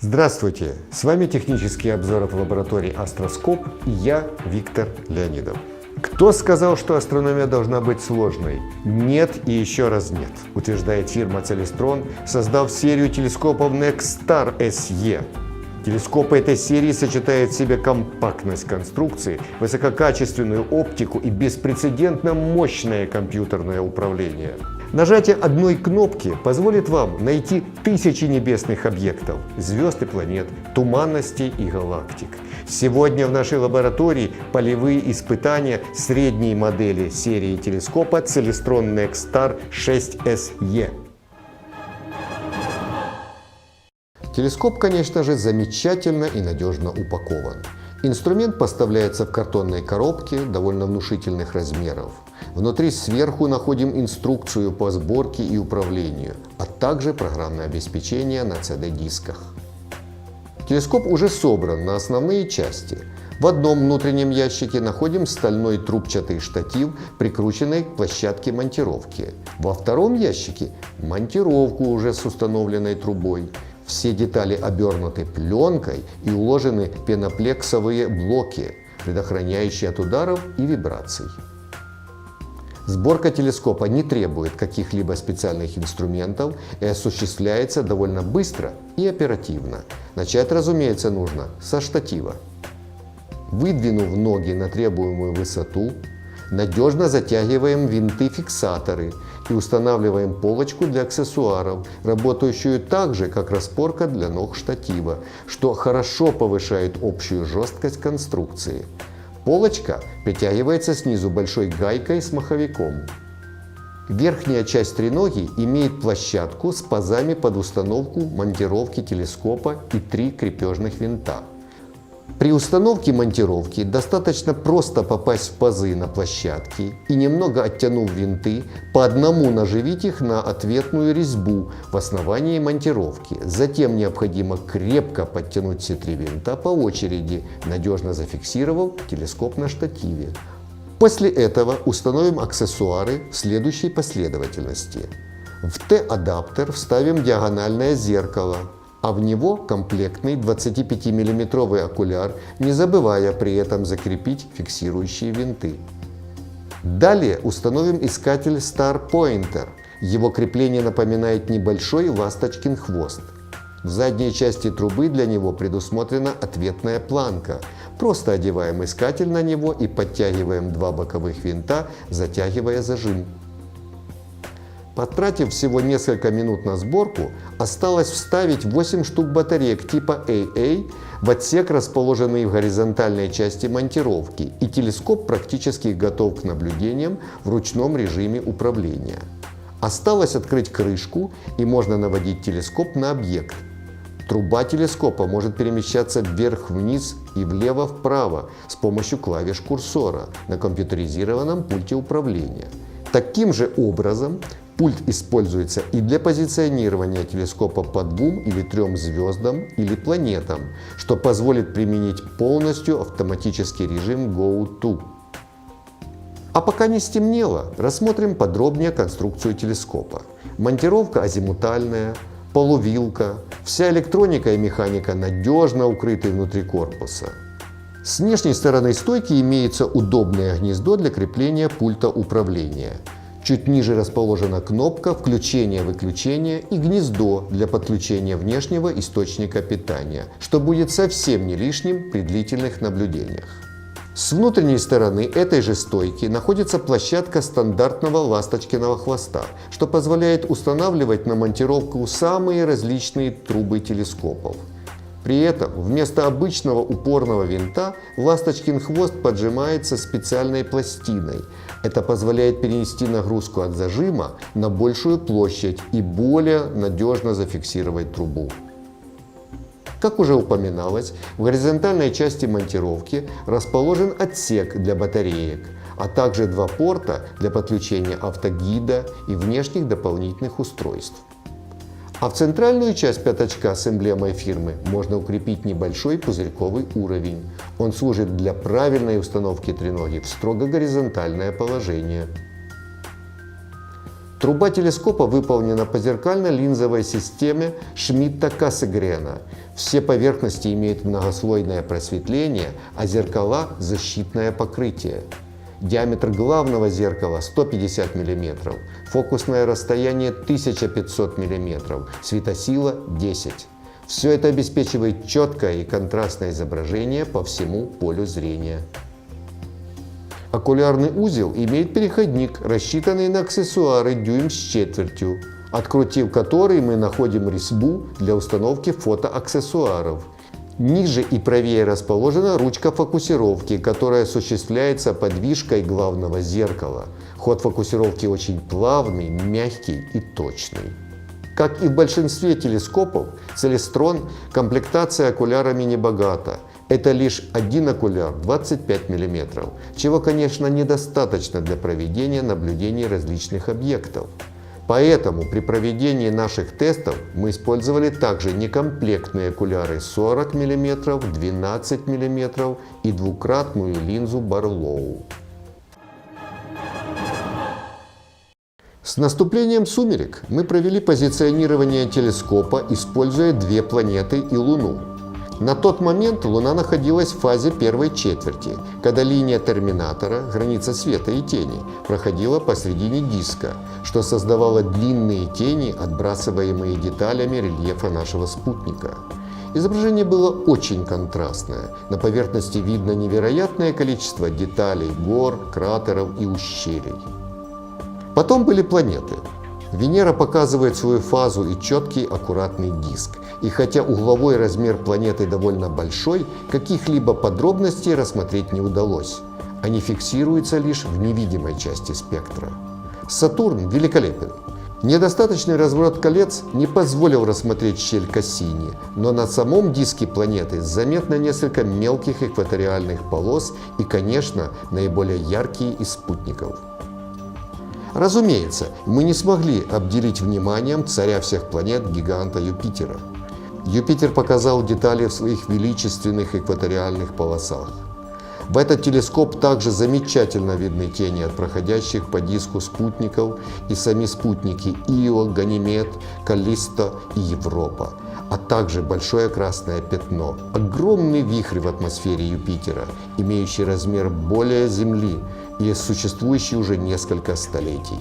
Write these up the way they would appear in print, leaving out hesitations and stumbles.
Здравствуйте! С вами технический обзор от лаборатории Астроскоп и я, Виктор Леонидов. Кто сказал, что астрономия должна быть сложной? Нет и еще раз нет, утверждает фирма Celestron, создав серию телескопов NexStar SE. Телескопы этой серии сочетают в себе компактность конструкции, высококачественную оптику и беспрецедентно мощное компьютерное управление. Нажатие одной кнопки позволит вам найти тысячи небесных объектов, звезд и планет, туманностей и галактик. Сегодня в нашей лаборатории полевые испытания средней модели серии телескопа Celestron NexStar 6SE. Телескоп, конечно же, замечательно и надежно упакован. Инструмент поставляется в картонной коробке довольно внушительных размеров. Внутри сверху находим инструкцию по сборке и управлению, а также программное обеспечение на CD-дисках. Телескоп уже собран на основные части. В одном внутреннем ящике находим стальной трубчатый штатив, прикрученный к площадке монтировки. Во втором ящике монтировку уже с установленной трубой. Все детали обернуты пленкой и уложены пеноплексовые блоки, предохраняющие от ударов и вибраций. Сборка телескопа не требует каких-либо специальных инструментов и осуществляется довольно быстро и оперативно. Начать, разумеется, нужно со штатива. Выдвинув ноги на требуемую высоту, надежно затягиваем винты-фиксаторы и устанавливаем полочку для аксессуаров, работающую так же, как распорка для ног штатива, что хорошо повышает общую жесткость конструкции. Полочка притягивается снизу большой гайкой с маховиком. Верхняя часть треноги имеет площадку с пазами под установку монтировки телескопа и 3 крепежных винта. При установке монтировки достаточно просто попасть в пазы на площадке и, немного оттянув винты, по одному наживить их на ответную резьбу в основании монтировки. Затем необходимо крепко подтянуть все 3 винта по очереди, надежно зафиксировав телескоп на штативе. После этого установим аксессуары в следующей последовательности. В Т-адаптер вставим диагональное зеркало, а в него комплектный 25-мм окуляр, не забывая при этом закрепить фиксирующие винты. Далее установим искатель Star Pointer. Его крепление напоминает небольшой ласточкин хвост. В задней части трубы для него предусмотрена ответная планка. Просто одеваем искатель на него и подтягиваем 2 боковых винта, затягивая зажим. Потратив всего несколько минут на сборку, осталось вставить 8 штук батареек типа AA в отсек, расположенный в горизонтальной части монтировки, и телескоп практически готов к наблюдениям в ручном режиме управления. Осталось открыть крышку, и можно наводить телескоп на объект. Труба телескопа может перемещаться вверх-вниз и влево-вправо с помощью клавиш курсора на компьютеризированном пульте управления. Таким же образом пульт используется и для позиционирования телескопа по 2 или 3 звездам или планетам, что позволит применить полностью автоматический режим Go-To. А пока не стемнело, рассмотрим подробнее конструкцию телескопа. Монтировка азимутальная, полувилка, вся электроника и механика надежно укрыты внутри корпуса. С внешней стороны стойки имеется удобное гнездо для крепления пульта управления. Чуть ниже расположена кнопка включения-выключения и гнездо для подключения внешнего источника питания, что будет совсем не лишним при длительных наблюдениях. С внутренней стороны этой же стойки находится площадка стандартного ласточкиного хвоста, что позволяет устанавливать на монтировку самые различные трубы телескопов. При этом вместо обычного упорного винта ласточкин хвост поджимается специальной пластиной. Это позволяет перенести нагрузку от зажима на большую площадь и более надежно зафиксировать трубу. Как уже упоминалось, в горизонтальной части монтировки расположен отсек для батареек, а также 2 порта для подключения автогида и внешних дополнительных устройств. А в центральную часть пятачка с эмблемой фирмы можно укрепить небольшой пузырьковый уровень. Он служит для правильной установки треноги в строго горизонтальное положение. Труба телескопа выполнена по зеркально-линзовой системе Шмидта-Кассегрена. Все поверхности имеют многослойное просветление, а зеркала – защитное покрытие. Диаметр главного зеркала 150 мм, фокусное расстояние 1500 мм, светосила 10. Все это обеспечивает четкое и контрастное изображение по всему полю зрения. Окулярный узел имеет переходник, рассчитанный на аксессуары дюйм с четвертью, открутив который мы находим резьбу для установки фотоаксессуаров. Ниже и правее расположена ручка фокусировки, которая осуществляется подвижкой главного зеркала. Ход фокусировки очень плавный, мягкий и точный. Как и в большинстве телескопов, Целестрон комплектация окулярами не богата. Это лишь один окуляр 25 мм, чего, конечно, недостаточно для проведения наблюдений различных объектов. Поэтому при проведении наших тестов мы использовали также некомплектные окуляры 40 мм, 12 мм и двукратную линзу Барлоу. С наступлением сумерек мы провели позиционирование телескопа, используя две планеты и Луну. На тот момент Луна находилась в фазе первой четверти, когда линия терминатора, граница света и тени, проходила посредине диска, что создавало длинные тени, отбрасываемые деталями рельефа нашего спутника. Изображение было очень контрастное. На поверхности видно невероятное количество деталей гор, кратеров и ущелий. Потом были планеты. Венера показывает свою фазу и четкий аккуратный диск. И хотя угловой размер планеты довольно большой, каких-либо подробностей рассмотреть не удалось. Они фиксируются лишь в невидимой части спектра. Сатурн великолепен. Недостаточный разворот колец не позволил рассмотреть щель Кассини, но на самом диске планеты заметно несколько мелких экваториальных полос и, конечно, наиболее яркие из спутников. Разумеется, мы не смогли обделить вниманием царя всех планет гиганта Юпитера. Юпитер показал детали в своих величественных экваториальных полосах. В этот телескоп также замечательно видны тени от проходящих по диску спутников и сами спутники Ио, Ганимед, Каллисто и Европа, а также большое красное пятно, огромный вихрь в атмосфере Юпитера, имеющий размер более Земли и существующий уже несколько столетий.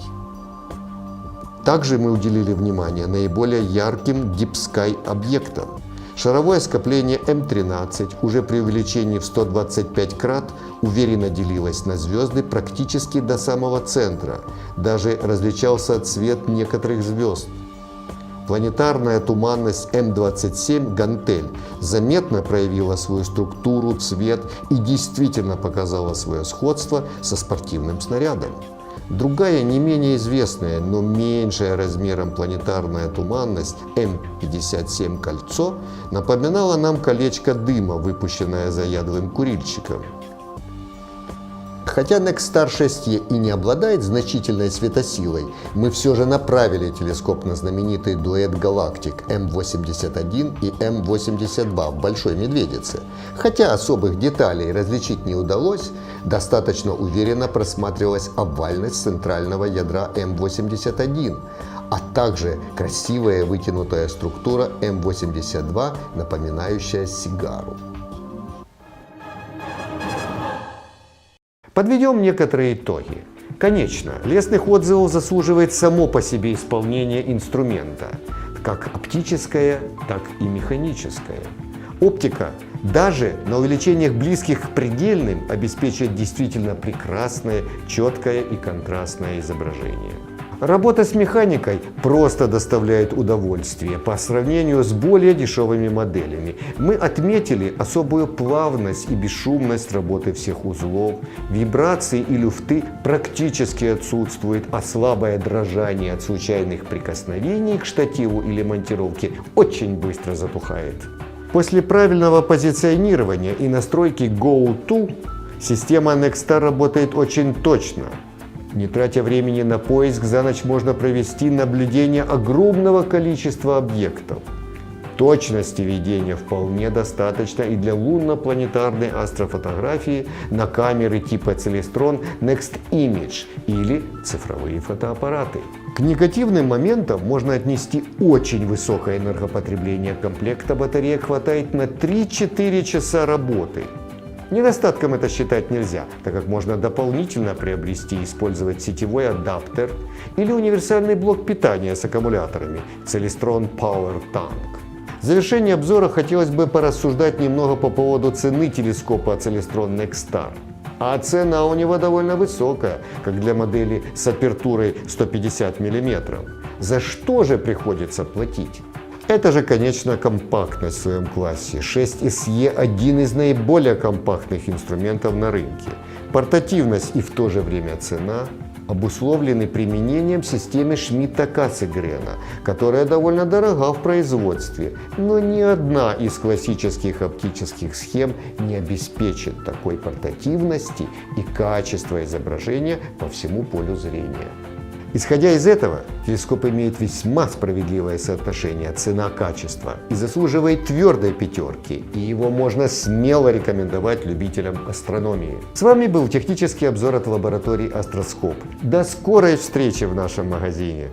Также мы уделили внимание наиболее ярким Deep Sky объектам. Шаровое скопление М13 уже при увеличении в 125 крат уверенно делилось на звезды практически до самого центра. Даже различался цвет некоторых звезд. Планетарная туманность М27 Гантель заметно проявила свою структуру, цвет и действительно показала свое сходство со спортивным снарядом. Другая, не менее известная, но меньшая размером планетарная туманность М57 Кольцо напоминала нам колечко дыма, выпущенное заядлым курильщиком. Хотя Nexstar 6E и не обладает значительной светосилой, мы все же направили телескоп на знаменитый дуэт галактик М81 и М82 в Большой Медведице. Хотя особых деталей различить не удалось, достаточно уверенно просматривалась овальность центрального ядра М81, а также красивая вытянутая структура М82, напоминающая сигару. Подведем некоторые итоги. Конечно, лестных отзывов заслуживает само по себе исполнение инструмента, как оптическое, так и механическое. Оптика даже на увеличениях близких к предельным обеспечивает действительно прекрасное, четкое и контрастное изображение. Работа с механикой просто доставляет удовольствие по сравнению с более дешевыми моделями. Мы отметили особую плавность и бесшумность работы всех узлов, вибрации и люфты практически отсутствуют, а слабое дрожание от случайных прикосновений к штативу или монтировке очень быстро затухает. После правильного позиционирования и настройки Go-To система Nexstar работает очень точно. Не тратя времени на поиск, за ночь можно провести наблюдение огромного количества объектов. точности видения вполне достаточно и для лунно-планетарной астрофотографии на камеры типа Celestron Next Image или цифровые фотоаппараты. К негативным моментам можно отнести очень высокое энергопотребление комплекта. Батареек хватает на 3-4 часа работы. Недостатком это считать нельзя, так как можно дополнительно приобрести и использовать сетевой адаптер или универсальный блок питания с аккумуляторами Celestron Power Tank. В завершение обзора хотелось бы порассуждать немного по поводу цены телескопа Celestron NexStar. А цена у него довольно высокая, как для модели с апертурой 150 мм. За что же приходится платить? Это же, конечно, компактность в своем классе. 6SE – один из наиболее компактных инструментов на рынке. Портативность и в то же время цена обусловлены применением системы Шмидта-Кассегрена, которая довольно дорога в производстве, но ни одна из классических оптических схем не обеспечит такой портативности и качества изображения по всему полю зрения. Исходя из этого, телескоп имеет весьма справедливое соотношение цена-качество и заслуживает твердой пятерки, и его можно смело рекомендовать любителям астрономии. С вами был технический обзор от лаборатории Астроскоп. До скорой встречи в нашем магазине!